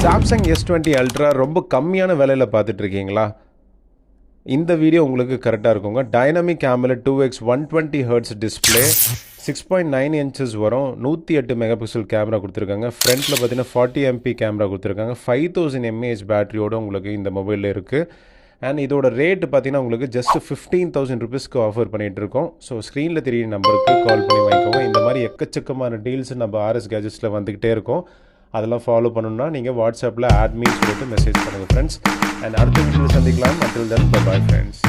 Samsung S20 ultra ரொம்ப கம்மியான விலையில் பார்த்துட்ருக்கீங்களா? இந்த வீடியோ உங்களுக்கு கரெக்டாக இருக்குங்க. Dynamic AMOLED 2x 120 Hz display, 6.9 inches வரும், 108 மெகா பிக்சல் கேமரா கொடுத்துருக்காங்க. ஃப்ரண்ட்டில் பார்த்தீங்கன்னா 40 MP கேமரா கொடுத்துருக்காங்க. 5000 mAh பேட்டரியோடு உங்களுக்கு இந்த மொபைலில் இருக்குது. அண்ட் இதோட ரேட்டு பார்த்தீங்கன்னா உங்களுக்கு ஜஸ்ட் 15,000 ருபீஸ்க்கு ஆஃபர் பண்ணிகிட்டு இருக்கோம். ஸோ ஸ்க்ரீனில் தெரிய நம்பருக்கு கால் பண்ணி வாங்கிக்கோங்க. இந்த மாதிரி எக்கச்சக்கமான டீல்ஸ் நம்ம ஆர்எஸ் கேஜெட்ஸில் வந்துக்கிட்டே இருக்கோம். அதெல்லாம் ஃபாலோ பண்ணணும்னா நீங்கள் வாட்ஸ்அப்பில் ஆட்மீன்னு சொல்லிட்டு மெசேஜ் பண்ணுங்கள் ஃப்ரெண்ட்ஸ். அண்ட் அடுத்த வீடியோவில் சந்திக்கலாம். until then bye bye friends.